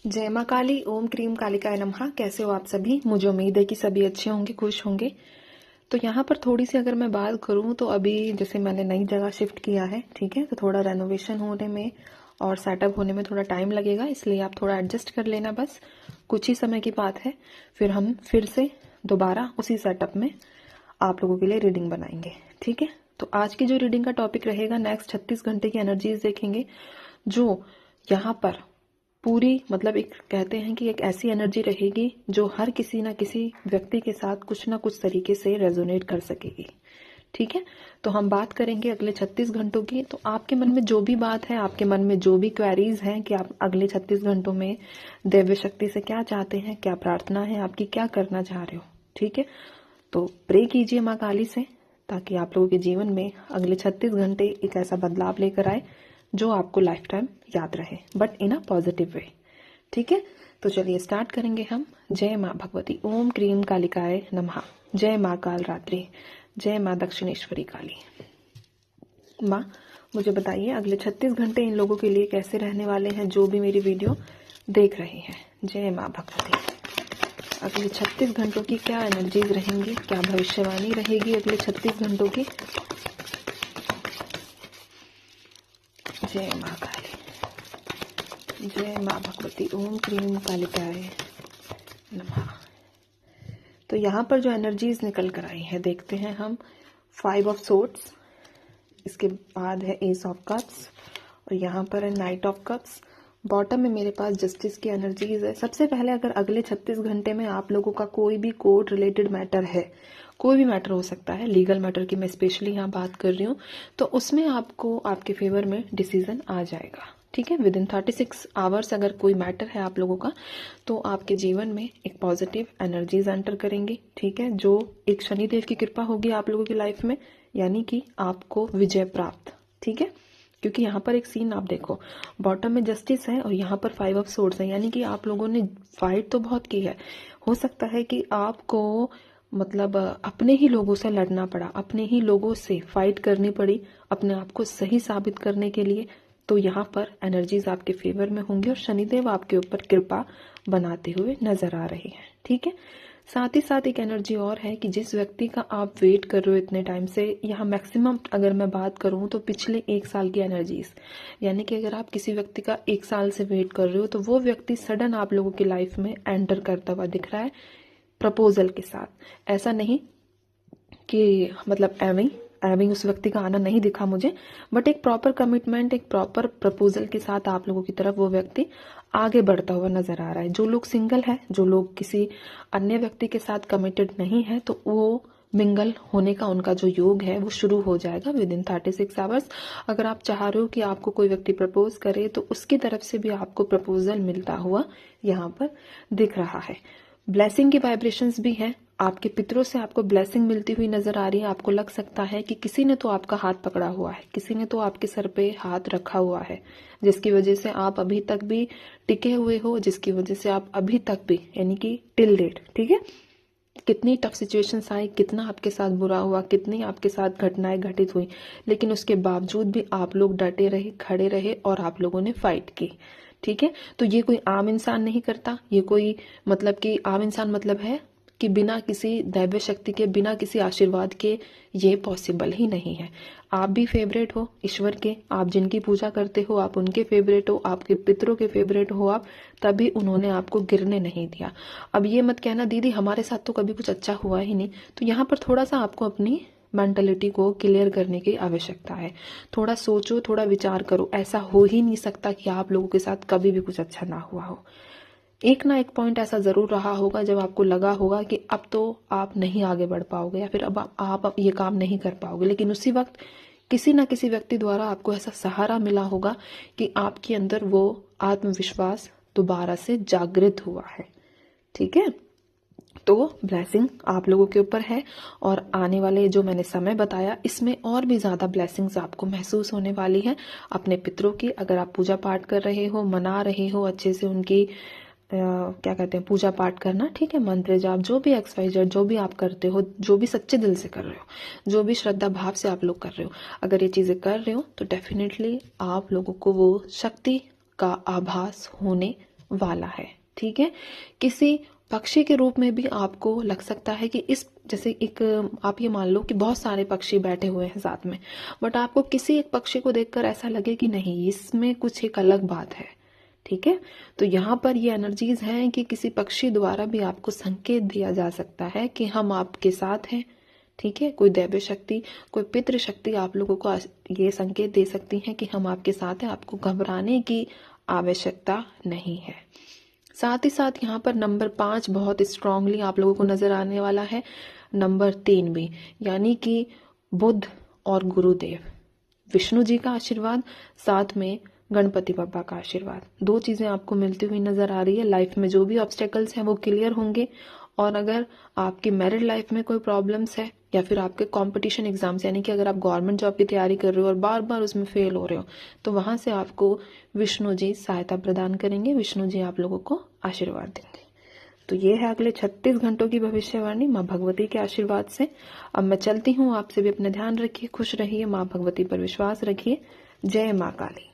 जय माँ काली, ओम क्रीम कालिकाय नमः। कैसे हो आप सभी? मुझे उम्मीद है कि सभी अच्छे होंगे, खुश होंगे। तो यहाँ पर थोड़ी सी अगर मैं बात करूँ तो अभी जैसे मैंने नई जगह शिफ्ट किया है, ठीक है, तो थोड़ा रेनोवेशन होने में और सेटअप होने में थोड़ा टाइम लगेगा, इसलिए आप थोड़ा एडजस्ट कर लेना। बस कुछ ही समय की बात है, फिर हम फिर से दोबारा उसी सेटअप में आप लोगों के लिए रीडिंग बनाएंगे, ठीक है। तो आज की जो रीडिंग का टॉपिक रहेगा, नेक्स्ट 36 घंटे की एनर्जीज देखेंगे, जो यहाँ पर पूरी मतलब एक कहते हैं कि एक ऐसी एनर्जी रहेगी जो हर किसी ना किसी व्यक्ति के साथ कुछ ना कुछ तरीके से रेजोनेट कर सकेगी, ठीक है। तो हम बात करेंगे अगले 36 घंटों की। तो आपके मन में जो भी बात है, आपके मन में जो भी क्वेरीज हैं कि आप अगले 36 घंटों में दिव्य शक्ति से क्या चाहते हैं, क्या प्रार्थना है आपकी, क्या करना चाह रहे हो, ठीक है, तो प्रे कीजिए माँ काली से, ताकि आप लोगों के जीवन में अगले 36 घंटे एक ऐसा बदलाव लेकर आए जो आपको लाइफ टाइम याद रहे, but in a positive way, ठीक है। तो चलिए स्टार्ट करेंगे हम। जय माँ भगवती, ओम क्रीम कालिकाय नमः। जय माँ काल रात्रि, जय माँ दक्षिणेश्वरी काली। माँ मुझे बताइए अगले 36 घंटे इन लोगों के लिए कैसे रहने वाले हैं जो भी मेरी वीडियो देख रहे हैं। जय माँ भगवती, अगले 36 घंटों की क्या एनर्जीज रहेंगी, क्या भविष्यवाणी रहेगी अगले 36 घंटों की। जय माँ काली, जय माँ भगवती, ओम क्रीम कालिकाय नमः। तो यहाँ पर जो एनर्जीज निकल कर आई है देखते हैं हम। 5 ऑफ सोर्ड्स, इसके बाद है एस ऑफ कप्स, और यहाँ पर है नाइट ऑफ कप्स। बॉटम में मेरे पास जस्टिस की एनर्जीज है। सबसे पहले अगर अगले 36 घंटे में आप लोगों का कोई भी कोर्ट रिलेटेड मैटर है, कोई भी मैटर हो सकता है, लीगल मैटर की मैं स्पेशली यहाँ बात कर रही हूँ, तो उसमें आपको आपके फेवर में डिसीजन आ जाएगा, ठीक है। विद इन 36 आवर्स अगर कोई मैटर है आप लोगों का, तो आपके जीवन में एक पॉजिटिव एनर्जीज एंटर करेंगी, ठीक है, जो एक शनिदेव की कृपा होगी आप लोगों की लाइफ में, यानी कि आपको विजय प्राप्त, ठीक है। क्योंकि यहाँ पर एक सीन आप देखो, बॉटम में जस्टिस है और यहाँ पर 5 ऑफ सोर्ड्स है, यानी कि आप लोगों ने फाइट तो बहुत की है। हो सकता है कि आपको मतलब अपने ही लोगों से लड़ना पड़ा, अपने ही लोगों से फाइट करनी पड़ी अपने आप को सही साबित करने के लिए। तो यहाँ पर एनर्जीज आपके फेवर में होंगी और शनिदेव आपके ऊपर कृपा बनाते हुए नजर आ रहे हैं, ठीक है। साथ ही साथ एक एनर्जी और है कि जिस व्यक्ति का आप वेट कर रहे हो इतने टाइम से, यहाँ मैक्सिमम अगर मैं बात करूँ तो पिछले 1 साल की एनर्जीज, यानी कि अगर आप किसी व्यक्ति का 1 साल से वेट कर रहे हो तो वो व्यक्ति सडन आप लोगों की लाइफ में एंटर करता हुआ दिख रहा है प्रपोजल के साथ। ऐसा नहीं कि मतलब एवं उस व्यक्ति का आना नहीं दिखा मुझे, बट एक प्रॉपर कमिटमेंट, एक प्रॉपर प्रपोजल के साथ आप लोगों की तरफ वो व्यक्ति आगे बढ़ता हुआ नजर आ रहा है। जो लोग सिंगल है, जो लोग किसी अन्य व्यक्ति के साथ कमिटेड नहीं है, तो वो मिंगल होने का उनका जो योग है वो शुरू हो जाएगा विद इन 36 आवर्स। अगर आप चाह रहे हो कि आपको कोई व्यक्ति प्रपोज करे, तो उसकी तरफ से भी आपको प्रपोजल मिलता हुआ यहाँ पर दिख रहा है। ब्लेसिंग की वाइब्रेशंस भी हैं, आपके पितरों से आपको ब्लेसिंग मिलती हुई नजर आ रही है। आपको लग सकता है कि किसी ने तो आपका हाथ पकड़ा हुआ है, किसी ने तो आपके सर पे हाथ रखा हुआ है, जिसकी वजह से आप अभी तक भी टिके हुए हो, जिसकी वजह से आप अभी तक भी, यानी कि टिल डेट, ठीक है, कितनी टफ सिचुएशंस आई, कितना आपके साथ बुरा हुआ, कितनी आपके साथ घटनाएं घटित हुई, लेकिन उसके बावजूद भी आप लोग डटे रहे, खड़े रहे और आप लोगों ने फाइट की, ठीक है। तो ये कोई आम इंसान नहीं करता, ये कोई मतलब कि आम इंसान मतलब है कि बिना किसी दैव्य शक्ति के, बिना किसी आशीर्वाद के ये पॉसिबल ही नहीं है। आप भी फेवरेट हो ईश्वर के, आप जिनकी पूजा करते हो आप उनके फेवरेट हो, आपके पितरों के फेवरेट हो आप, तभी उन्होंने आपको गिरने नहीं दिया। अब ये मत कहना दीदी हमारे साथ तो कभी कुछ अच्छा हुआ ही नहीं। तो यहाँ पर थोड़ा सा आपको अपनी मेंटलिटी को क्लियर करने की आवश्यकता है। थोड़ा सोचो, थोड़ा विचार करो, ऐसा हो ही नहीं सकता कि आप लोगों के साथ कभी भी कुछ अच्छा ना हुआ हो। एक ना एक पॉइंट ऐसा जरूर रहा होगा जब आपको लगा होगा कि अब तो आप नहीं आगे बढ़ पाओगे, या फिर अब आप ये काम नहीं कर पाओगे, लेकिन उसी वक्त किसी ना किसी व्यक्ति द्वारा आपको ऐसा सहारा मिला होगा कि आपके अंदर वो आत्मविश्वास दोबारा से जागृत हुआ है, ठीक है। तो ब्लेसिंग आप लोगों के ऊपर है, और आने वाले जो मैंने समय बताया इसमें और भी ज्यादा ब्लेसिंग्स आपको महसूस होने वाली है अपने पितरों की। अगर आप पूजा पाठ कर रहे हो, मना रहे हो अच्छे से उनकी क्या कहते हैं, पूजा पाठ करना, ठीक है, मंत्र जाप, जो भी XYZ जो भी आप करते हो, जो भी सच्चे दिल से कर रहे हो, जो भी श्रद्धा भाव से आप लोग कर रहे हो, अगर ये चीजें कर रहे हो तो डेफिनेटली आप लोगों को वो शक्ति का आभास होने वाला है। ठीक है, किसी पक्षी के रूप में भी आपको लग सकता है कि इस, जैसे एक आप ये मान लो कि बहुत सारे पक्षी बैठे हुए हैं साथ में, बट आपको किसी एक पक्षी को देखकर ऐसा लगे कि नहीं, इसमें कुछ एक अलग बात है। ठीक है, तो यहाँ पर ये एनर्जीज हैं कि किसी पक्षी द्वारा भी आपको संकेत दिया जा सकता है कि हम आपके साथ हैं। ठीक है, कोई दैवी शक्ति, कोई पितृ शक्ति आप लोगों को ये संकेत दे सकती है कि हम आपके साथ हैं, आपको घबराने की आवश्यकता नहीं है। साथ ही साथ यहाँ पर नंबर 5 बहुत स्ट्रांगली आप लोगों को नजर आने वाला है, नंबर 3 भी, यानी कि बुध और गुरुदेव, विष्णु जी का आशीर्वाद, साथ में गणपति बप्पा का आशीर्वाद, 2 चीजें आपको मिलती हुई नजर आ रही है। लाइफ में जो भी ऑब्स्टेकल्स हैं वो क्लियर होंगे, और अगर आपकी मैरिड लाइफ में कोई प्रॉब्लम्स है या फिर आपके कंपटीशन एग्जाम्स, यानी कि अगर आप गवर्नमेंट जॉब की तैयारी कर रहे हो और बार बार उसमें फेल हो रहे हो, तो वहां से आपको विष्णु जी सहायता प्रदान करेंगे, विष्णु जी आप लोगों को आशीर्वाद देंगे। तो ये है अगले 36 घंटों की भविष्यवाणी माँ भगवती के आशीर्वाद से। अब मैं चलती हूँ, आपसे भी अपना ध्यान रखिए, खुश रहिए, माँ भगवती पर विश्वास रखिए। जय माँ काली।